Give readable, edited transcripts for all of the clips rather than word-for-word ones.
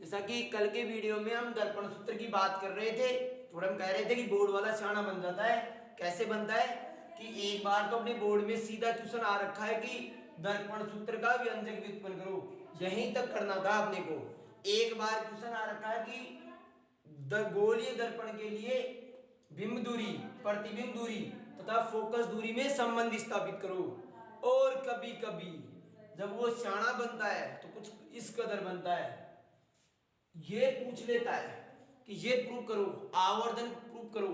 जैसा कि कल के वीडियो में हम दर्पण सूत्र की बात कर रहे थे और हम कह रहे थे कि बोर्ड वाला सियाना बन जाता है। कैसे बनता है कि एक बार तो अपने बोर्ड में सीधा क्वेश्चन आ रखा है कि दर्पण सूत्र का व्यंजक व्युत्पन्न करो, यहीं तक करना था अपने को। एक बार क्वेश्चन आ रखा है कि गोलीय दर्पण के लिए बिंब दूरी, प्रतिबिंब दूरी तथा फोकस दूरी में संबंध स्थापित करो। और कभी कभी जब वो सियाना बनता है तो कुछ इस कदर बनता है, ये पूछ लेता है कि ये प्रूव करो, आवर्धन प्रूव करो।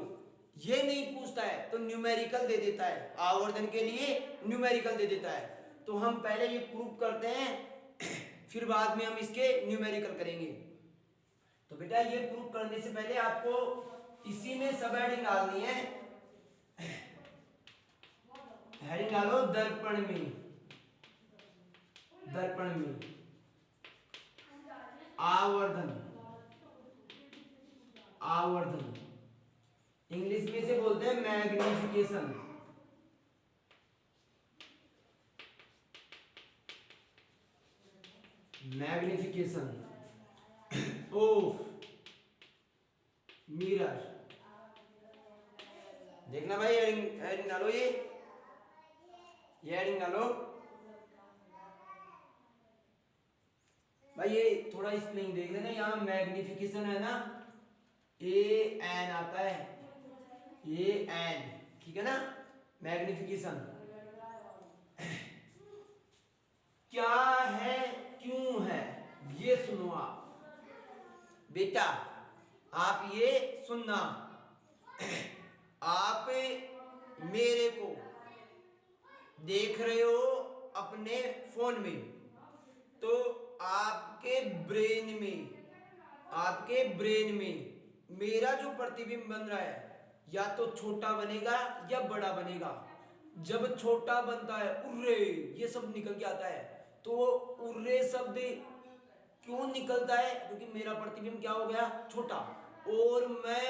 ये नहीं पूछता है तो न्यूमेरिकल दे देता है, आवर्धन के लिए न्यूमेरिकल दे देता है। तो हम पहले ये प्रूव करते हैं फिर बाद में हम इसके न्यूमेरिकल करेंगे। तो बेटा ये प्रूव करने से पहले आपको इसी में सब हेडिंग डालनी है। हेडिंग डालो दर्पण में, दर्पण में आवर्धन, आवर्धन इंग्लिश में से बोलते हैं मैग्निफिकेशन। Magnification of mirror. देखना भाई, हेडिंग डालो, ये हेडिंग डालो भाई। ये थोड़ा स्पेलिंग देख लेना, यहाँ मैग्निफिकेशन है ना, ए एन आता है, ए एन, ठीक है ना। मैग्निफिकेशन क्या है, क्यों है, ये सुनो आप बेटा, आप ये सुनना। आप मेरे को देख रहे हो अपने फोन में, तो आपके ब्रेन में, आपके ब्रेन में मेरा जो प्रतिबिंब बन रहा है या तो छोटा बनेगा या बड़ा बनेगा। जब छोटा बनता है उर्रे ये शब्द निकल के आता है, तो उर्रे शब्द क्यों निकलता है? क्योंकि मेरा प्रतिबिंब क्या हो गया, छोटा। और मैं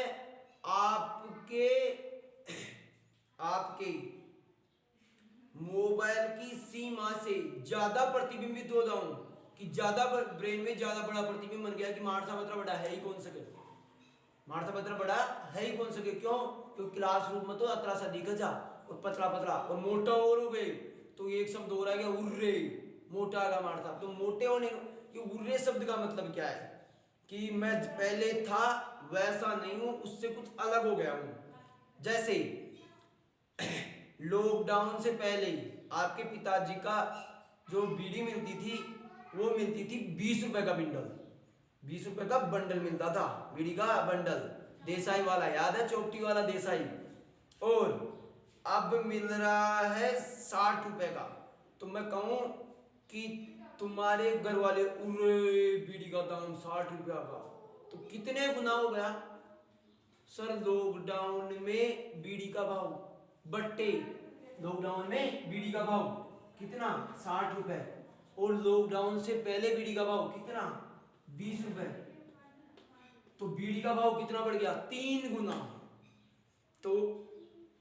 आपके आपके मोबाइल की सीमा से ज्यादा प्रतिबिंबित हो जाऊं कि ज्यादा ब्रेन में ज्यादा बड़ा प्रतिबिंब बन गया कि मारसा पत्र बड़ा है ही कौन सके, मारसा पत्र बड़ा है ही कौन सके। क्यों? क्योंकि क्लासरूम में तो अतरा सा दिख जा और पतला पतला और मोटा और हो गए, तो एक शब्द हो रहा है उर्रे, मोटा आगा मारता। तो मोटे होने कि उर्रे शब्द का मतलब क्या है कि मैं पहले था वैसा नहीं हूं, उससे कुछ अलग हो गया हूं। जैसे लॉकडाउन से पहले आपके पिताजी का जो बीड़ी मिलती थी वो मिलती थी 20 रुपए का बंडल, 20 रुपए का बंडल मिलता था बीड़ी का बंडल, देसाई वाला, याद है चौपटी वाला देसाई। और अब मिल रहा है 60 रुपए का। तो मैं कहूं कि तुम्हारे घर वाले उरे बीड़ी का दाम 60 रुपया का, तो कितने गुना हो गया सर? लॉकडाउन में बीड़ी का भाव बट्टे, लॉकडाउन में बीड़ी का भाव कितना, 60 रुपए। और लॉकडाउन से पहले बीड़ी का भाव कितना, 20 रुपए। तो बीड़ी का भाव कितना बढ़ गया, 3 गुना। तो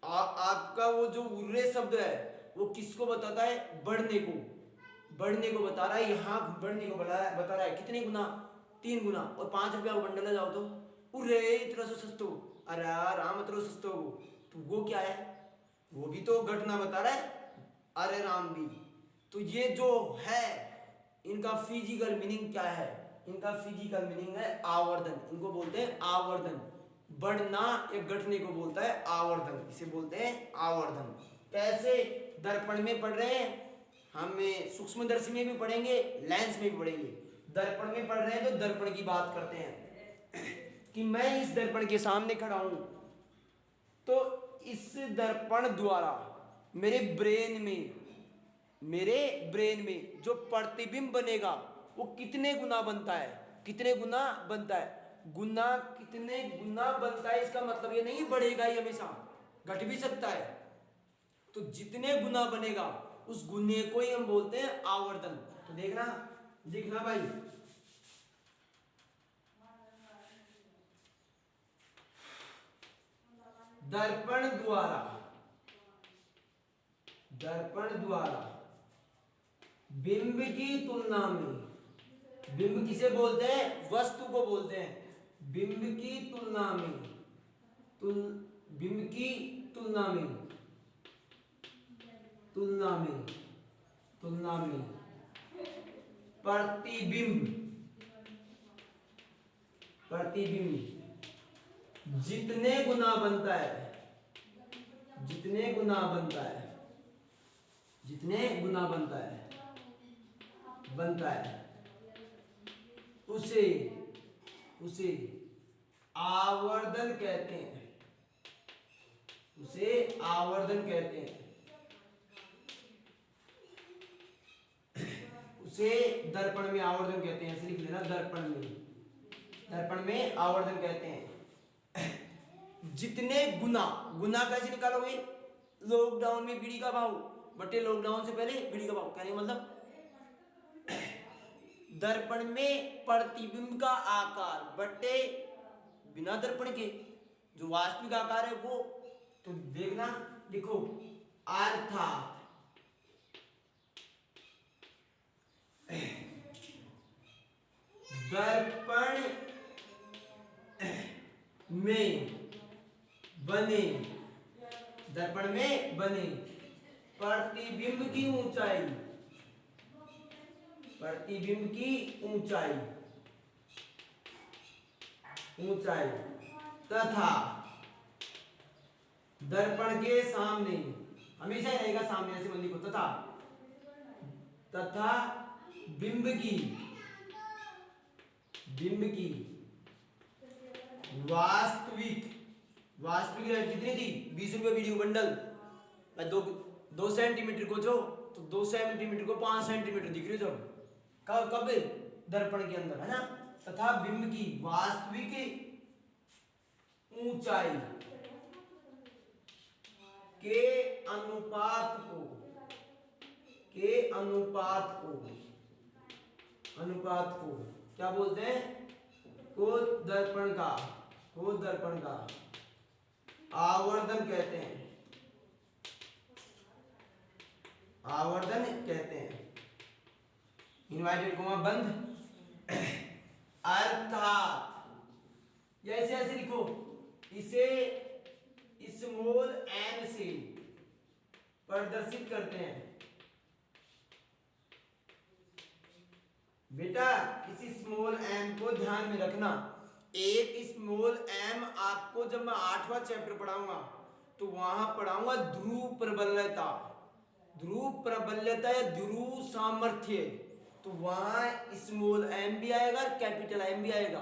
आपका वो जो उर्रे शब्द है वो किसको बताता है, बढ़ने को, बढ़ने को बता रहा है। यहाँ बढ़ने को बता रहा है कितने गुना, 3 गुना। और 5 रुपया बंडल ले जाओ तो उरे इतना सो सस्तो, अरे राम इतना सस्तो, तो वो क्या है, वो भी तो घटना बता रहा है, अरे राम भी। तो ये जो है इनका फिजिकल मीनिंग क्या है, इनका फिजिकल मीनिंग है आवर्धन। इनको बोलते हैं आवर्धन। बढ़ना या घटने को बोलता है आवर्धन, इसे बोलते हैं आवर्धन। कैसे? दर्पण में पढ़ रहे हैं, हमें सूक्ष्मदर्शी में भी पढ़ेंगे, लेंस में भी पढ़ेंगे। दर्पण में पढ़ रहे हैं तो दर्पण की बात करते हैं कि मैं इस दर्पण के सामने खड़ा हूं, तो इस दर्पण द्वारा मेरे ब्रेन में जो प्रतिबिंब बनेगा वो कितने गुना बनता है, कितने गुना बनता है, गुना कितने गुना बनता है, इसका मतलब ये नहीं बढ़ेगा ही हमेशा, घट भी सकता है। तो जितने गुना बनेगा उस गुने को ही हम बोलते हैं आवर्धन। तो देखना, देखना भाई, दर्पण द्वारा बिंब की तुलना में बिंब किसे बोलते हैं? वस्तु को बोलते हैं। बिंब की तुलना में बिंब की तुलना में प्रतिबिंब जितने गुना बनता है उसे आवर्धन कहते हैं। उसे दर्पण में आवर्धन कहते हैं। ऐसे लिख लेना, दर्पण में आवर्धन कहते हैं। जितने गुना कैसे निकालोगे? लॉकडाउन में बीड़ी का भाव बटे लॉकडाउन से पहले बीड़ी का भाव। कहने का मतलब दर्पण में प्रतिबिंब का आकार बटे बिना दर्पण के जो वास्तविक आकार है वो। तो देखना, लिखो, अर्थात दर्पण में बने प्रतिबिंब की ऊंचाई तथा दर्पण के सामने, हमेशा रहेगा सामने, ऐसे मत लिखो, तथा बिंब की वास्तविक रेट कितनी थी? 20 रुपये वीडियो बंडल। दो सेंटीमीटर को जो, तो 2 सेंटीमीटर को 5 सेंटीमीटर दिख रही है कब? दर्पण के अंदर, है ना। तथा बिंब की वास्तविक ऊंचाई के अनुपात को क्या बोलते हैं? को दर्पण का आवर्धन कहते हैं। इनवर्टेड कोमा बंद। अर्थात ऐसे लिखो, इसे स्मॉल एम से प्रदर्शित करते हैं। बेटा इस स्मॉल एम को ध्यान में रखना। एक स्मॉल एम आपको जब मैं 8वां चैप्टर पढ़ाऊंगा तो वहां पढ़ाऊंगा ध्रुव प्रबलता या ध्रुव सामर्थ्य। तो वहां स्मॉल एम भी आएगा और कैपिटल एम भी आएगा।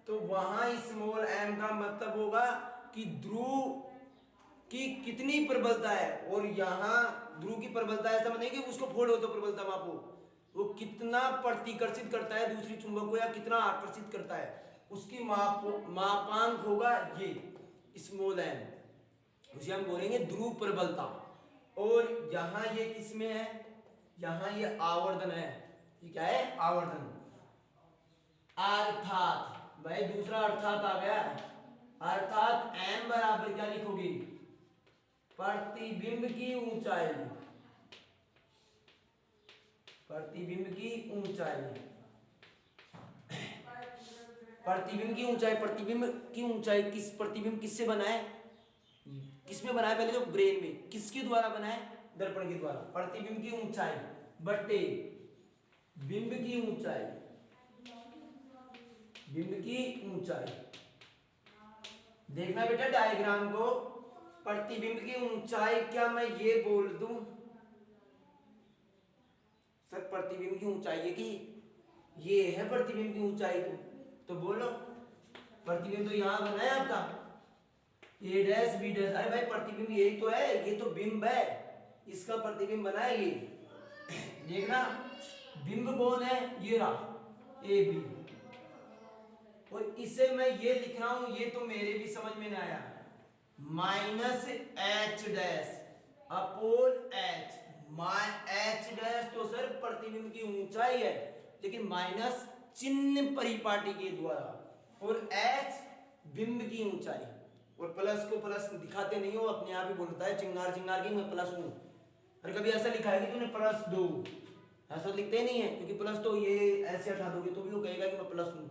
तो वहां स्मॉल एम का मतलब होगा कि ध्रुव की कितनी प्रबलता है, और यहाँ ध्रुव की प्रबलता ऐसा मतलब कि उसको फोड़ो तो प्रबलता मापो, वो कितना प्रतिकर्षित करता है दूसरी चुंबक को या कितना आकर्षित करता है, उसकी मापांक होगा ये स्मॉल एम, उसे हम बोलेंगे ध्रुव प्रबलता। और यहाँ ये किसमें है? यहाँ ये आवर्धन है। ये क्या है? आवर्धन। अर्थात भाई दूसरा अर्थात आ गया। अर्थात m बराबर क्या लिखोगे? प्रतिबिंब की ऊंचाई। प्रतिबिंब की ऊंचाई प्रतिबिंब किससे बना है? किसमें बना है? पहले तो ब्रेन में किसके द्वारा बना है? दर्पण के द्वारा। प्रतिबिंब की ऊंचाई बटे बिंब की ऊंचाई। देखना बेटा डायग्राम को। प्रतिबिंब की ऊंचाई क्या मैं ये बोल दूं सर प्रतिबिंब की ऊंचाई है कि ये है प्रतिबिंब की ऊंचाई? तो बोलो प्रतिबिंब तो यहां बना है आपका ए डैश बी डैश। अरे भाई प्रतिबिंब यही तो है, ये तो बिंब है, इसका प्रतिबिंब बना है ये। देखना बिंब कौन है? ये रहा ए बी, और इसे मैं ये लिख रहा हूं, ये तो मेरे भी समझ में नहीं आया, minus H dash upon H. H dash तो सर प्रतिबिंब की ऊंचाई है, लेकिन माइनस चिन्ह परिपाटी के द्वारा, और एच बिंब की ऊंचाई। और प्लस को प्लस दिखाते नहीं हो, अपने आप ही बोलता है चिंगार चिंगार की मैं प्लस हूं। और कभी ऐसा लिखा है कि तूने +2, ऐसा तो लिखते ही नहीं है, क्योंकि प्लस तो ये ऐसे हटा दोगे तो भी वो कहेगा कि मैं प्लस हूँ,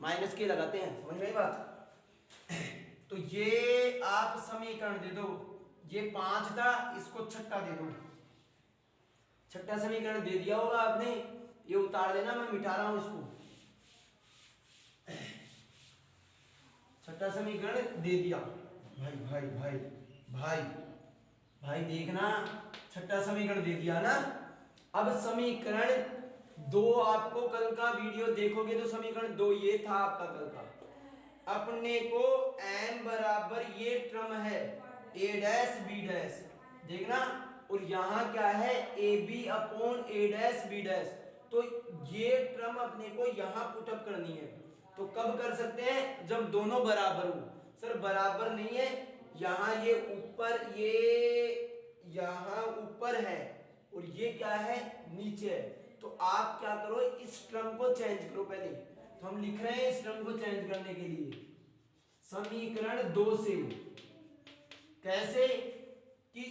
माइनस के लगाते हैं, समझ में आई बात। तो ये आप समीकरण दे दो, ये 5 था, इसको छठा दे दो, छठा समीकरण दे दिया होगा आपने, ये उतार लेना, मैं मिटा रहा हूं इसको, छठा समीकरण दे दिया। भाई भाई भाई भाई भाई देखना, छठा समीकरण दे दिया ना। अब समीकरण 2 आपको कल का वीडियो देखोगे तो समीकरण 2 ये था आपका कल का। अपने को n बराबर ये टर्म है a डैश b डैश, देखना, और यहां क्या है ab upon a dash b dash, तो ये टर्म अपने को यहां पुटअप करनी है। तो कब कर सकते हैं, जब दोनों बराबर हो। सर बराबर नहीं है, यहां ये ऊपर, ये यहां ऊपर है और ये क्या है नीचे है, तो आप क्या करो, इस टर्म को चेंज करो पहले। तो हम लिख रहे हैं इस टर्म को चेंज करने के लिए समीकरण 2 से, कैसे कि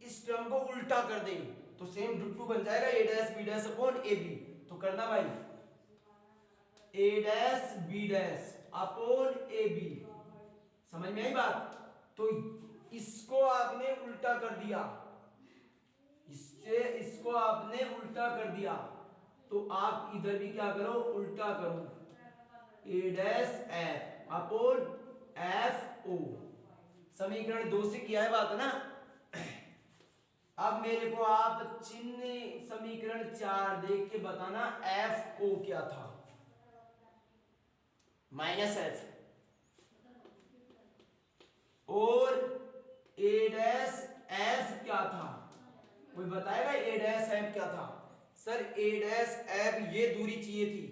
इस टर्म को उल्टा कर दें, तो सेम डुट्टू बन जाएगा a dash b dash upon ab। तो करना भाई, a dash b dash upon ab, समझ में आई बात। तो इसको आपने उल्टा कर दिया, इससे इसको आपने उल्टा कर दिया, तो आप इधर भी क्या करो, उल्टा करो, a dash f upon f o, समीकरण 2 से किया है बात ना। अब मेरे को आप चिन्ह समीकरण 4 देख के बताना एफ ओ क्या था, माइनस एफ, और ए डैश एफ क्या था, कोई बताएगा ए डैश एफ क्या था। सर ए डैश एफ ये दूरी चाहिए थी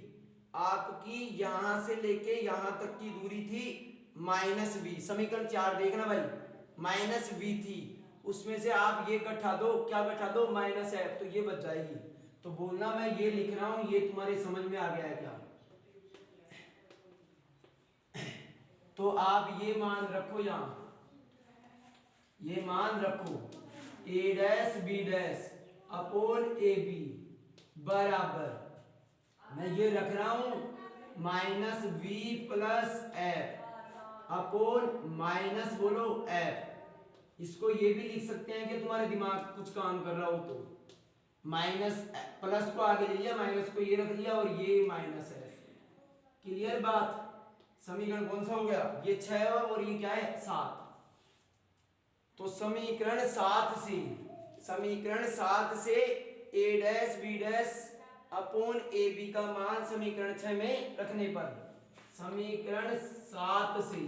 आपकी, यहां से लेके यहां तक की दूरी थी माइनस बी, समीकरण 4 देखना भाई, माइनस बी थी, उसमें से आप ये घटा दो, क्या घटा दो, माइनस एफ, तो ये बच जाएगी। तो बोलना मैं ये लिख रहा हूं, ये तुम्हारे समझ में आ गया है क्या। तो आप ये मान रखो, यहां ये मान रखो, A dash B dash upon A B बराबर, मैं ये रख रहा हूं minus V plus F upon minus बोलो एफ। इसको ये भी लिख सकते हैं कि तुम्हारे दिमाग कुछ काम कर रहा हो तो, माइनस प्लस को आगे ले लिया, माइनस को ये रख लिया और ये माइनस एफ। क्लियर बात। समीकरण कौन सा हो गया, ये 6 और ये क्या है 7। तो समीकरण 7 से A dash B dash upon A B का मान समीकरण 6 में रखने पर, समीकरण 7 से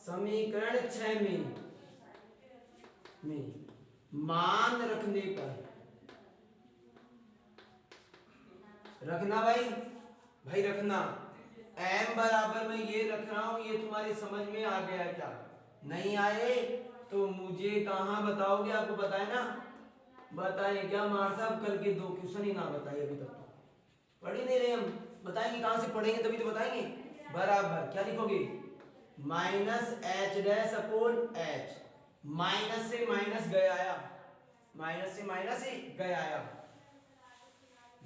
समीकरण 6 में मान रखने पर, रखना भाई रखना, m बराबर में ये रख रहा हूं, ये तुम्हारे समझ में आ गया क्या, नहीं आए तो मुझे कहां बताओगे, आपको बताए ना, बताएं क्या मार साहब, कल के 2 क्वेश्चन ही ना बताए, अभी तक तो पढ़ ही नहीं रहे हम, बताएंगे कहां से, पढ़ेंगे तभी तो बताएंगे। बराबर क्या लिखोगे, minus H dash upon H, minus से माइनस गया आया, माइनस से माइनस ही गया आया,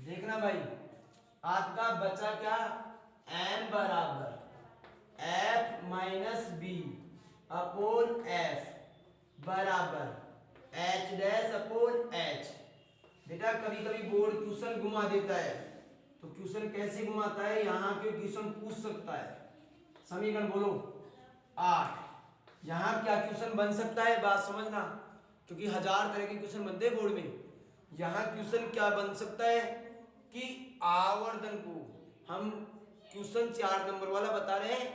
देखना भाई आपका बचा क्या, m बराबर f minus v upon f बराबर h डैश अपॉन h। बेटा कभी कभी बोर्ड क्वेश्चन घुमा देता है, तो क्वेश्चन कैसे घुमाता है, यहाँ के क्वेश्चन पूछ सकता है। समीकरण बोलो 8, यहाँ क्या क्वेश्चन बन सकता है, बात समझना, क्योंकि 1000 तरह के क्वेश्चन बनते हैं बोर्ड में। यहाँ क्वेश्चन क्या बन सकता है कि आवर्धन को, हम क्वेश्चन 4 नंबर वाला बता रहे हैं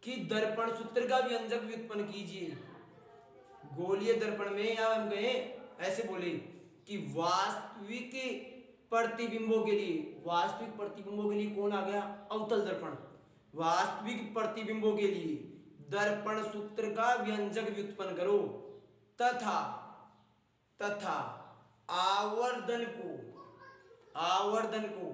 कि दर्पण सूत्र का व्यंजक व्युत्पन्न कीजिए। गोलीय दर्पण में या हम कहें ऐसे बोले कि वास्तविक प्रतिबिंबों के लिए, वास्तविक प्रतिबिंबों के लिए कौन आ गया, अवतल दर्पण, वास्तविक प्रतिबिंबों के लिए दर्पण सूत्र का व्यंजक व्युत्पन्न करो तथा आवर्धन को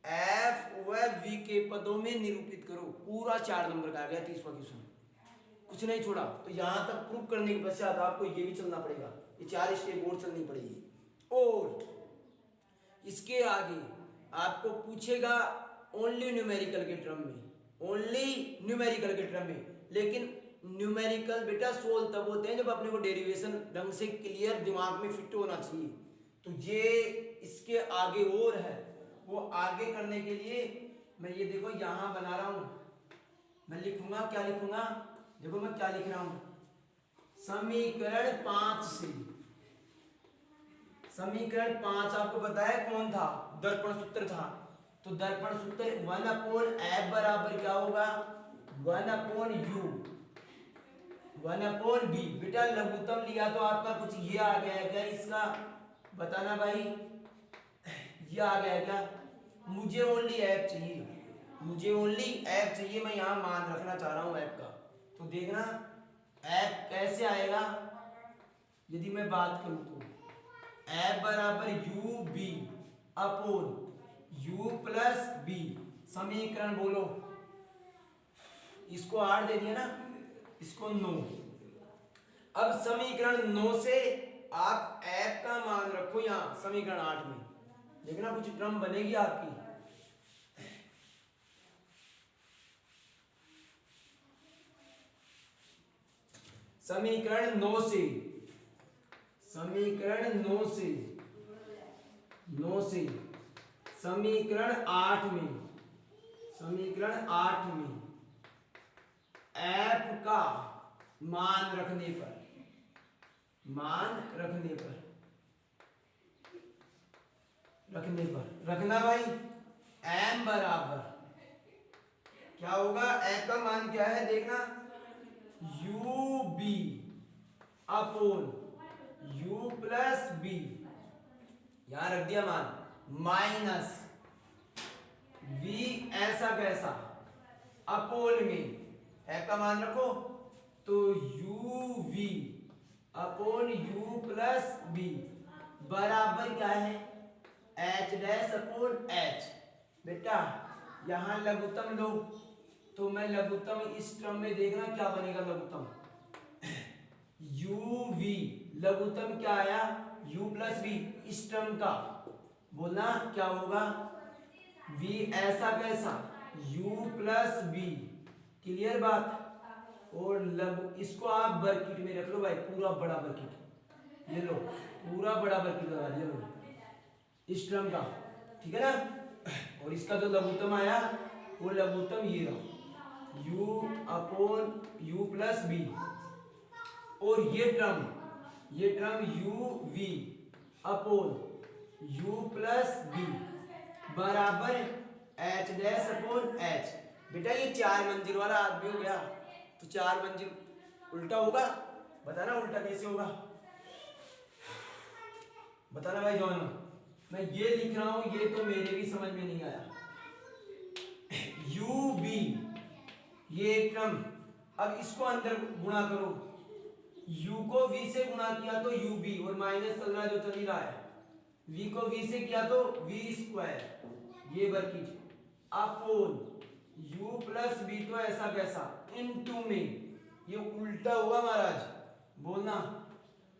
एफ व वी के पदों में निरूपित करो। पूरा 4 नंबर का आ गया 30वां क्वेश्चन, कुछ नहीं छोड़ा। तो यहां तक प्रूव करने के पश्चात आपको ये भी चलना पड़ेगा, ये 4 स्टेप और चलनी पड़ेगी। और इसके आगे आपको पूछेगा ओनली न्यूमेरिकल के टर्म में, ओनली न्यूमेरिकल के टर्म में। लेकिन न्यूमेरिकल बेटा सोल्व तब होते हैं जब अपने को डेरिवेशन ढंग से क्लियर दिमाग में फिट होना चाहिए। तो ये इसके आगे और है, वो आगे करने के लिए मैं ये देखो यहां बना रहा हूं, मैं लिखूंगा क्या लिखूंगा, देखो मैं क्या लिख रहा हूं, समीकरण 5 से। समीकरण 5 आपको पता है कौन था, दर्पण सूत्र था। तो दर्पण सूत्र 1/f बराबर क्या होगा, 1/u 1/b। बेटा लघुत्तम लिया तो आपका कुछ ये आ गया है क्या, इसका बताना भाई, ये आ गया है क्या। मुझे ओनली f चाहिए, मुझे ओनली f चाहिए, मैं यहां मान रखना चाह रहा हूं f का। तो देखना f कैसे आएगा, यदि मैं बात करूं तो f बराबर u v upon u plus v. समीकरण बोलो, इसको 8 दे दिया ना, इसको 9। अब समीकरण 9 से आप f का मान रखो यहां समीकरण 8 में, देखना कुछ टर्म बनेगी आपकी। समीकरण 9 से, समीकरण 9 से, 9 से समीकरण 8 में, समीकरण 8 में f का मान रखने पर, मान रखने पर, रखने पर रखना भाई m बराबर क्या होगा, f का मान क्या है देखना, u v upon u plus v, यहां रख दिया मान, माइनस v ऐसा कैसा अपोन में f का मान रखो तो u v upon u plus v बराबर क्या है, h डैश अपोन h। बेटा यहां लघुत्तम लो, तो मैं लघुत्तम इस टर्म में देखना क्या बनेगा, लघुत्तम u v, लघुत्तम क्या आया u प्लस v, इस टर्म का बोलना क्या होगा, v ऐसा कैसा u प्लस b, क्लियर बात। और लघु इसको आप बर्किट में रख लो भाई, पूरा बड़ा बर्किट, ये लो पूरा बड़ा बर्किट लगा दिया मैंने इस टर्म का, ठीक है ना। और इसका जो लघुत्तम आया वो लघुत्तम ये रहा u upon u plus v, और ये term u v upon u plus v बराबर h डैश अपोन h। बेटा ये 4 मंजिल वाला आदमी हो गया, तो 4 मंजिल उल्टा होगा, बताना उल्टा कैसे होगा, बताना भाई जवान। मैं ये लिख रहा हूं, ये तो मेरे भी समझ में नहीं आया, u b ये टर्म, अब इसको अंदर गुणा करो, u को v से गुणा किया तो ub, और माइनस चल रहा है जो चल ही रहा है, v को v से किया तो v स्क्वायर, ये वर्किट अपोन u प्लस बी, तो ऐसा कैसा इनटू में, ये उल्टा हुआ महाराज, बोलना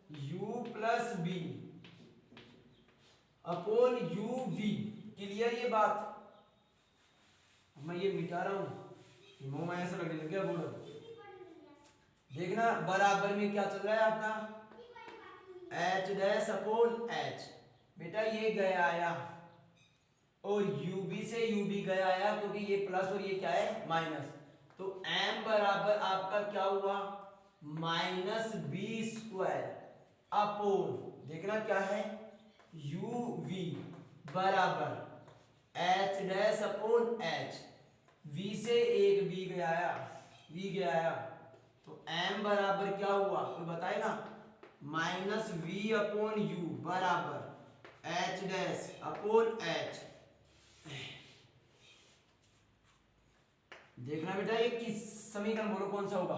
u plus v upon u v, clear ये बात। मैं ये मिटा रहा हूं, मुंह में ऐसा लगने लग गया, बोलो देखना बराबर में क्या चल रहा है आपका, h डैश अपोन h। बेटा ये गया आया, और ub से ub गया आया, क्योंकि ये प्लस और ये क्या है माइनस, तो m बराबर आपका क्या हुआ, माइनस बी स्क्वायर अपोन, देखना क्या है, uv बराबर h dash upon h, v से एक v गया आया, v गया आया, तो m बराबर क्या हुआ कोई बताएगा, माइनस v अपोन u बराबर h डैश अपोन h। देखना बेटा ये किस समीकरण बोलो कौन सा होगा,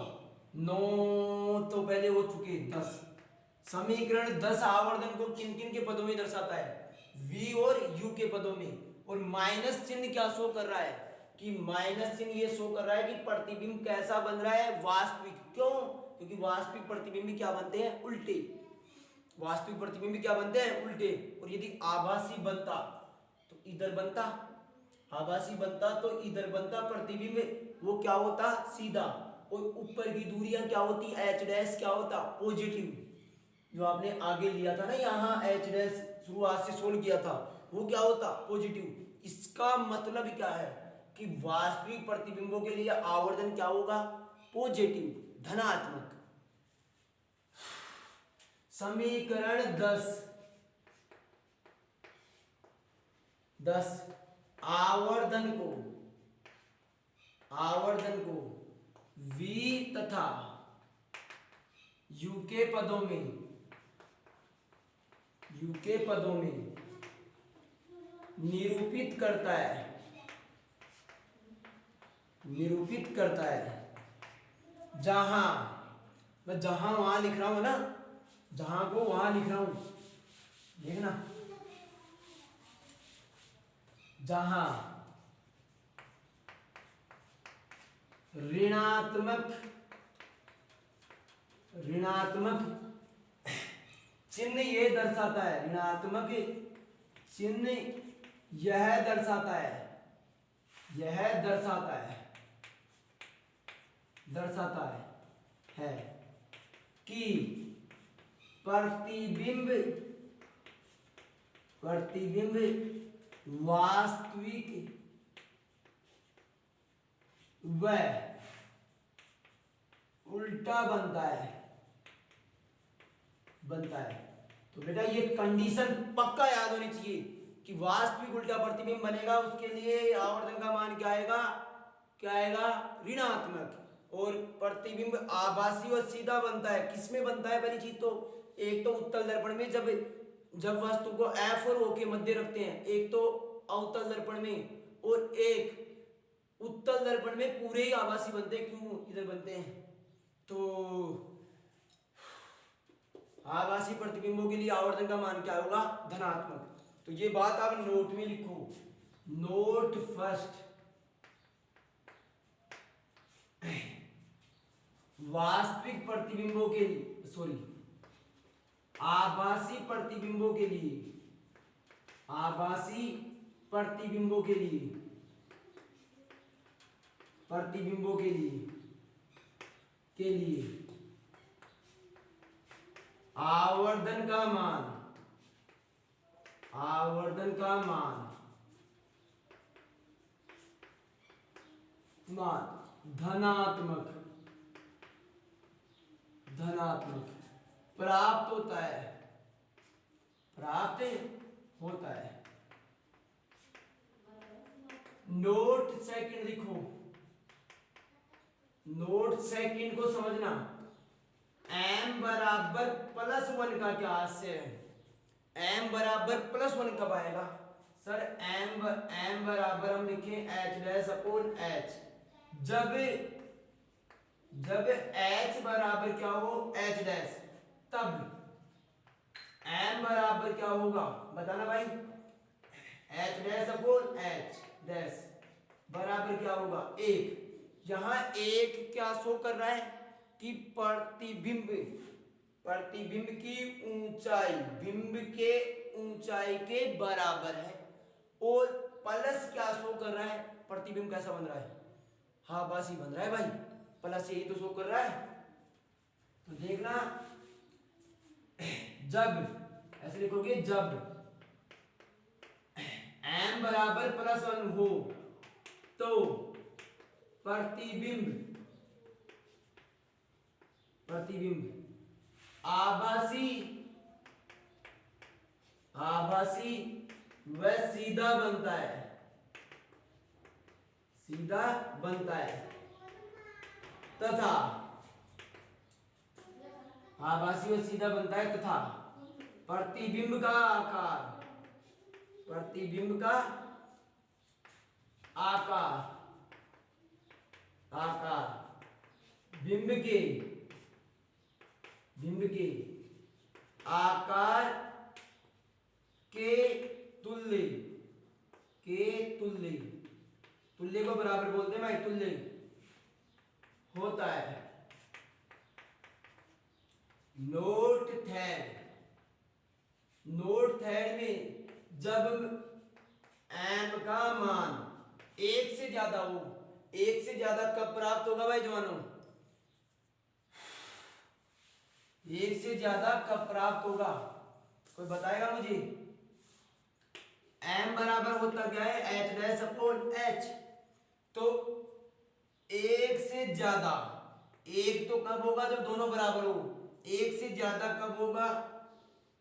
9 तो पहले हो चुके, 10 समीकरण 10 आवर्धन को किन किन के पदों में दर्शाता है, v और u के पदों में। और माइनस चिन्ह क्या शो कर रहा है, कि माइनस चिन्ह ये शो कर रहा है कि प्रतिबिंब कैसा बन रहा है, वास्तविक। क्यों, क्योंकि वास्तविक प्रतिबिंब क्या बनते हैं, उल्टे। वास्तविक प्रतिबिंब क्या बनते हैं, उल्टे। और यदि आभासी बनता तो इधर बनता, आभासी बनता तो इधर बनता प्रतिबिंब, वो क्या होता, सीधा। और ऊपर की दूरियां क्या होती, एच डैश क्या होता, पॉजिटिव। जो आपने आगे लिया था ना यहाँ एच डैश शुरुआत से सोल्व किया था, वो क्या होता, पॉजिटिव। इसका मतलब क्या है कि वास्तविक प्रतिबिंबों के लिए आवर्धन क्या होगा, पॉजिटिव, धनात्मक। समीकरण 10 आवर्धन को v तथा u के पदों में निरूपित करता है। जहां मैं वहां लिख रहा हूं ना, जहां को वहां लिख रहा हूं, देखना, जहां ऋणात्मक चिन्ह ये दर्शाता है, ऋणात्मक चिन्ह यह दर्शाता है कि प्रतिबिंब वास्तविक व उल्टा बनता है। तो बेटा ये कंडीशन पक्का याद होनी चाहिए कि वास्तविक उल्टा प्रतिबिंब बनेगा, उसके लिए आवर्धन का मान क्या आएगा, ऋणात्मक। और प्रतिबिंब आभासी और सीधा बनता है, किसमें बनता है, पहली चीज तो एक तो उत्तल दर्पण में, जब वस्तु को F और O के मध्य रखते हैं, एक तो अवतल दर्पण में, और एक उत्तल दर्पण में पूरे ही आभासी बनते हैं। क्यों इधर बनते हैं, तो आभासी प्रतिबिंबों के लिए आवर्धन का मान क्या होगा, धनात्मक। तो ये बात आप नोट में लिखो, नोट फर्स्ट। वास्तविक प्रतिबिंबों के लिए, सॉरी, आभासी प्रतिबिंबों के लिए आवर्धन का मान धनात्मक प्राप्त होता है। नोट सेकंड लिखो, नोट सेकंड को समझना। m बराबर +1 का क्या आशय है, m बराबर +1 कब आएगा सर, m बराबर हम लिखें h डैश अपॉन h, जब h बराबर क्या हो, h डैश, तब m बराबर क्या होगा, बताना भाई, h dash upon h dash बराबर क्या होगा, 1। यहां 1 क्या शो कर रहा है कि प्रतिबिंब की ऊंचाई बिंब के ऊंचाई के बराबर है, और प्लस क्या शो कर रहा है, प्रतिबिंब कैसा बन रहा है, आभासी बन रहा है भाई, प्लस यही तो शो कर रहा है। तो देखना, जब ऐसे लिखोगे, जब m बराबर +1 हो तो प्रतिबिंब आभासी व सीधा बनता है, तथा आभासी व सीधा बनता है, तथा प्रतिबिंब का आकार बिंब के आकार के तुल्य को बराबर बोलते हैं भाई, तुल्य होता है। नोट थर्ड, नोट थर्ड में जब m का मान 1 से ज्यादा हो, 1 से ज्यादा कब प्राप्त होगा भाई जवानों? 1 से ज्यादा कब प्राप्त होगा, कोई बताएगा मुझे? m बराबर होता क्या है? h dash upon h। तो 1 से ज्यादा, 1 तो कब होगा? जब दोनों बराबर हो। 1 से ज्यादा कब होगा?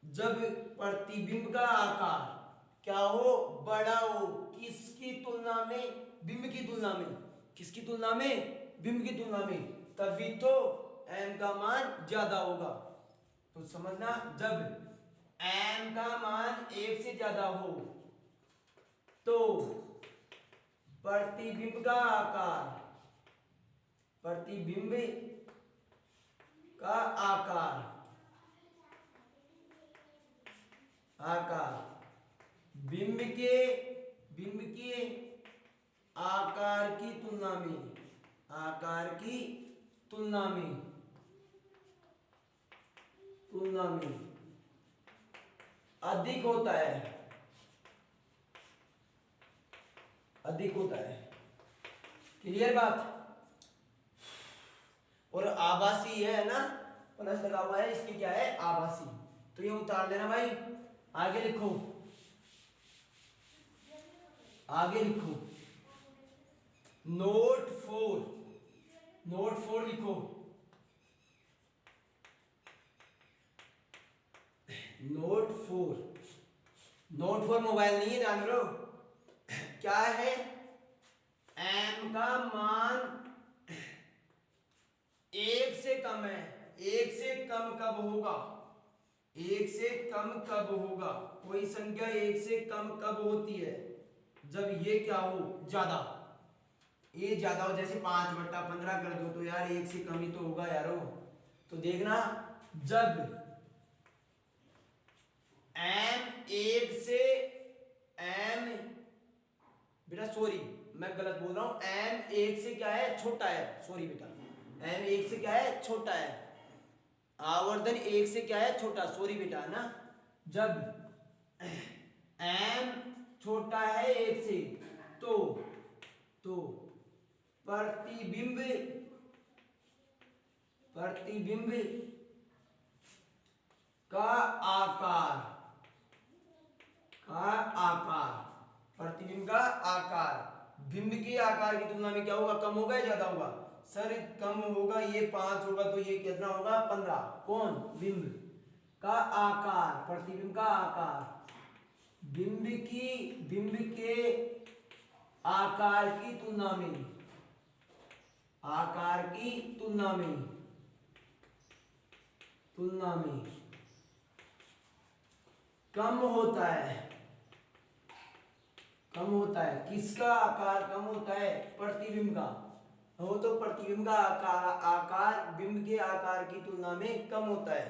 जब प्रतिबिंब का आकार क्या हो? बड़ा हो। किसकी तुलना में? बिंब की तुलना में। किसकी तुलना में? बिंब की तुलना में। तभी तो m का मान ज्यादा होगा। तो समझना, जब m का मान 1 से ज्यादा हो तो प्रतिबिंब का आकार, प्रतिबिंब का आकार, बिंब के आकार की तुलना में, आकार की तुलना में अधिक होता है, अधिक होता है। क्लियर बात? और आभासी है ना, प्लस लगा हुआ है, इसकी क्या है? आभासी। तो ये उतार देना भाई। आगे लिखो, आगे लिखो। नोट 4, नोट 4 लिखो। नोट 4, नोट 4 मोबाइल नहीं है, ध्यान करो। क्या है? m का मान 1 से कम है। 1 से कम कब होगा? 1 से कम कब होगा? कोई संख्या 1 से कम कब होती है? जब ये क्या हो? ज्यादा। ये ज्यादा हो, जैसे 5/15 कर दो तो यार 1 से कम ही तो होगा यारो। तो देखना, जब m 1 से m, बेटा सॉरी मैं गलत बोल रहा हूं, m 1 से क्या है? छोटा है। सॉरी बेटा, m 1 से क्या है? छोटा है। आवर्धन 1 से क्या है? छोटा। सॉरी बेटा, है ना। जब m छोटा है 1 से तो प्रतिबिंब का आकार, प्रतिबिंब का आकार बिंब के आकार की तुलना में क्या होगा? कम होगा या ज्यादा होगा? सर कम होगा। ये 5 होगा तो ये कितना होगा? 15। कौन? बिंब का आकार, प्रतिबिंब का आकार बिंब के आकार की तुलना में, आकार की तुलना में कम होता है। कम होता है। किसका आकार कम होता है? प्रतिबिंब का। हो तो प्रतिबिंब का आकार बिंब के आकार की तुलना में कम होता है।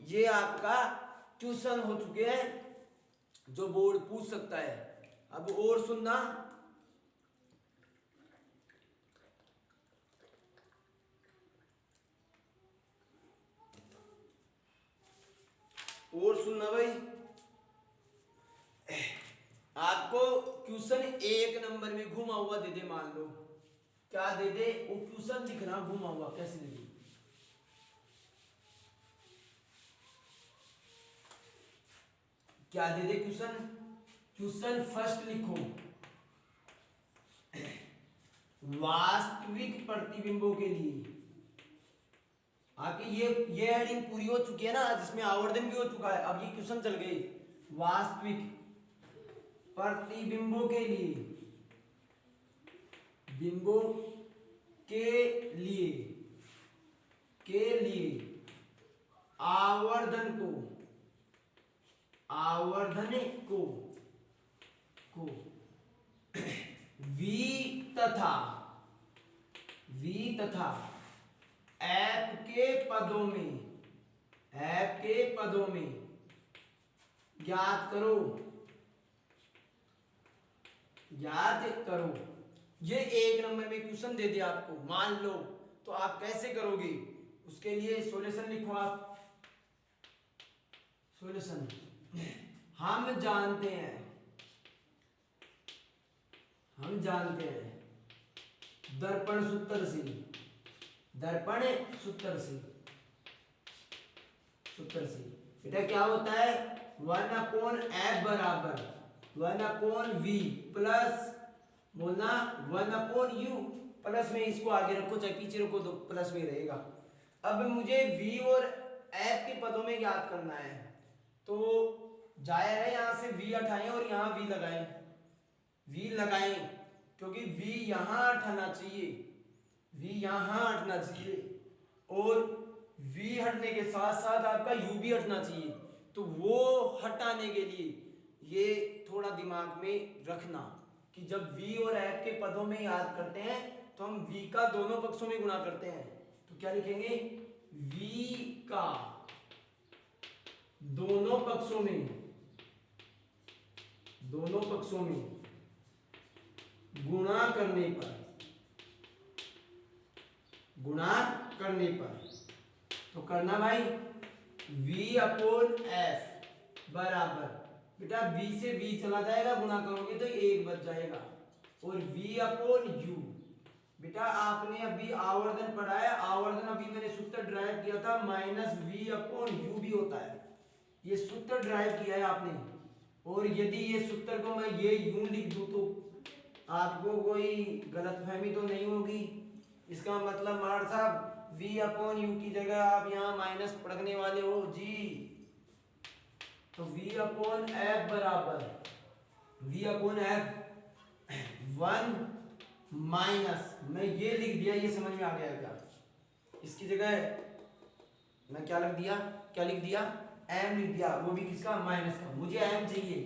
ये आपका ट्यूशन हो चुके हैं, जो बोर्ड पूछ सकता है। अब और सुनना, और सुनना भाई। आपको क्वेश्चन 1 नंबर में घुमा हुआ दे दे, मान लो क्या दे दे? वो क्वेश्चन दिखना घुमा हुआ कैसे दे दे? क्या दे दे क्वेश्चन? क्वेश्चन फर्स्ट लिखो, वास्तविक प्रतिबिंबों के लिए। आपकी ये हेडिंग पूरी हो चुकी है ना, जिसमें आवर्धन भी हो चुका है। अब ये क्वेश्चन चल गए वास्तविक प्रतिबिंबों के लिए, बिंबों के लिए आवर्धन को v तथा f के पदों में ज्ञात करो। ये 1 नंबर में क्वेश्चन दे दिया आपको, मान लो, तो आप कैसे करोगे? उसके लिए सॉल्यूशन लिखो आप। सॉल्यूशन हम जानते हैं दर्पण सूत्र से बेटा क्या होता है 1/f बराबर 1/v प्लस बोलना 1/u प्लस में इसको आगे रखो चाहे पीछे रखो तो प्लस में रहेगा। अब मुझे v और f के पदों में याद करना है तो जाहिर है यहां से v हटाएं और यहां v लगाएं क्योंकि v यहां हटना चाहिए और v हटने के साथ साथ आपका u भी हटना चाहिए। तो वो हटाने के लिए ये थोड़ा दिमाग में रखना कि जब v और f के पदों में याद करते हैं तो हम v का दोनों पक्षों में गुणा करते हैं। तो क्या लिखेंगे v का दोनों पक्षों में गुणा करने पर तो करना भाई v/f बराबर बेटा v से v चला जाएगा गुणा करोगे तो 1 बच जाएगा और v/u बेटा आपने अभी आवर्धन पढ़ा है आवर्धन अभी मैंने सूत्र ड्राइव किया था -v/u भी होता है। ये सूत्र ड्राइव किया है आपने और यदि ये सूत्र को मैं ये यूं लिख दूं तो आपको कोई गलतफहमी तो नहीं होगी। इसका मतलब मार साहब v/u की जगह आप यहाँ माइनस पढ़ने वाले हो जी। तो v/f बराबर v/f 1 माइनस मैं ये लिख दिया ये समझ में आ गया क्या? इसकी जगह मैं क्या लिख दिया m लिख दिया वो भी किसका माइनस का। मुझे m चाहिए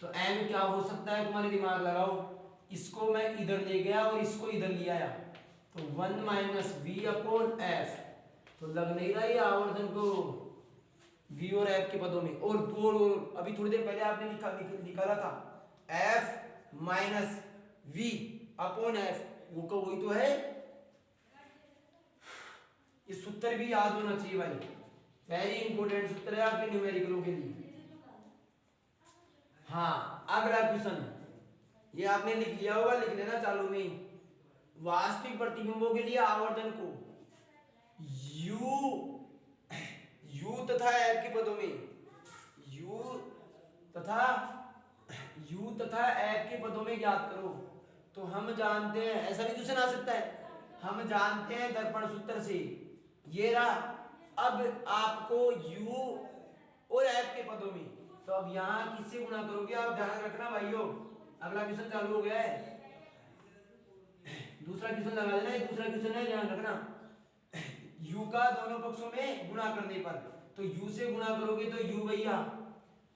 तो m क्या हो सकता है तुम्हारे दिमाग लगाओ। इसको मैं इधर ले गया और इसको इधर ले आया तो 1 माइनस v/f तो लग नहीं रहा ये आवर्धन को v और f के पदों में। और अभी थोड़ी देर पहले आपने निकाला था f माइनस v/f वो का वही तो है। इस सूत्र भी याद होना चाहिए भाई वेरी इंपॉर्टेंट सूत्र है आपके न्यूमेरिकलों के लिए। हाँ अगला क्वेश्चन ये आपने लिख लिया होगा लिख लेना चालू में। वास्तविक प्रतिबिंबों के लिए आवर्धन को u तथा f के पदों में u तथा f के पदों में ज्ञात करो। तो हम जानते हैं ऐसा भी क्वेश्चन आ सकता है। हम जानते हैं दर्पण सूत्र से ये रहा। अब आपको u और f के पदों में तो अब यहां किससे गुणा करोगे आप ध्यान रखना भाइयों। अगला क्वेश्चन चालू हो गया है दूसरा क्वेश्चन लगा देना। ये दूसरा क्वेश्चन है ध्यान रखना। u का दोनों पक्षों में गुणा करने पर तो u से गुणा करोगे तो u भैया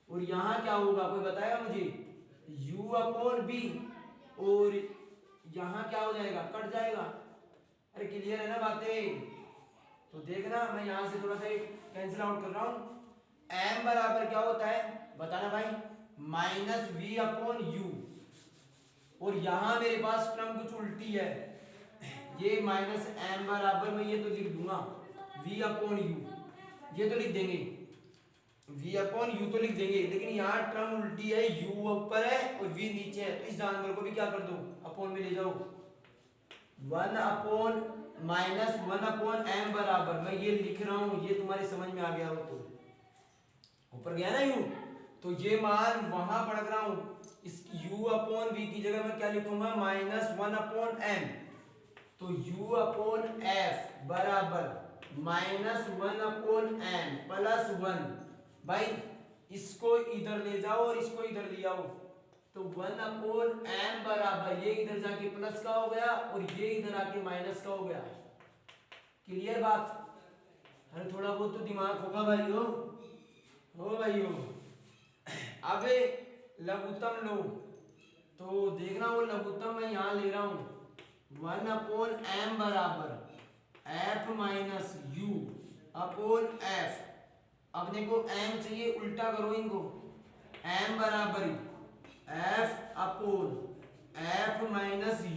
और यहां क्या होगा कोई बताएगा मुझे u/b और यहां क्या हो जाएगा कट जाएगा। अरे क्लियर है ना बातें। तो देखना मैं यहां से थोड़ा सा कैंसिल आउट कर रहा हूं। m बराबर क्या होता है बताना भाई -v/u और यहां मेरे पास क्रम कुछ उल्टी है ये -m बराबर मैं ये तो लिख दूंगा v/u ये तो लिख देंगे v/u तो लिख देंगे लेकिन यहाँ टर्म उल्टी है u ऊपर है और v नीचे है तो इस जानवर को भी क्या कर दो अपॉन में ले जाओ 1/-1/m बराबर मैं ये लिख रहा हूं ये तुम्हारे समझ में आ गया हो तो ऊपर गया ना u तो ये मान वहां पढ़ रहा हूं इस u/v की जगह मैं क्या लिखूंगा -1/m तो u/f बराबर -1/m प्लस 1 भाई इसको इधर ले जाओ और इसको इधर ले आओ तो 1/m बराबर ये इधर जाके प्लस का हो गया और ये इधर आके माइनस का हो गया। क्लियर बात। अरे थोड़ा बहुत तो दिमाग होगा भाइयों हो भाइयों। अब लघुत्तम लो तो देखना वो लघुत्तम मैं यहां ले रहा हूं 1/m बराबर f - u/f। अब देखो m चाहिए उल्टा करो इनको m बराबर f/f -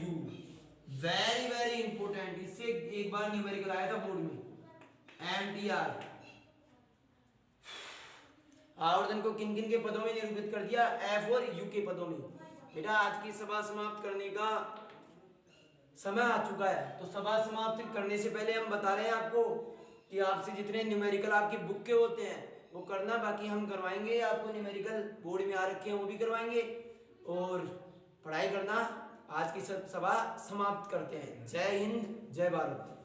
u। Very very important इससे एक बार न्यूमेरिकल आया था बोर्ड में MTR। आवर्धन को किन किन के पदों में निरूपित कर दिया, एफ और यू के पदों में। बेटा आज की सभा समाप्त करने का समय आ चुका है, तो सभा समाप्त करने से पहले हम बता रहे हैं आपको कि आपसे जितने न्यूमेरिकल आपकी बुक के होते हैं वो करना, बाकी हम करवाएंगे आपको, न्यूमेरिकल बोर्ड में आ रखे हैं वो भी करवाएंगे, और पढ़ाई करना। आज की सभा समाप्त करते हैं। जय हिंद, जय भारत।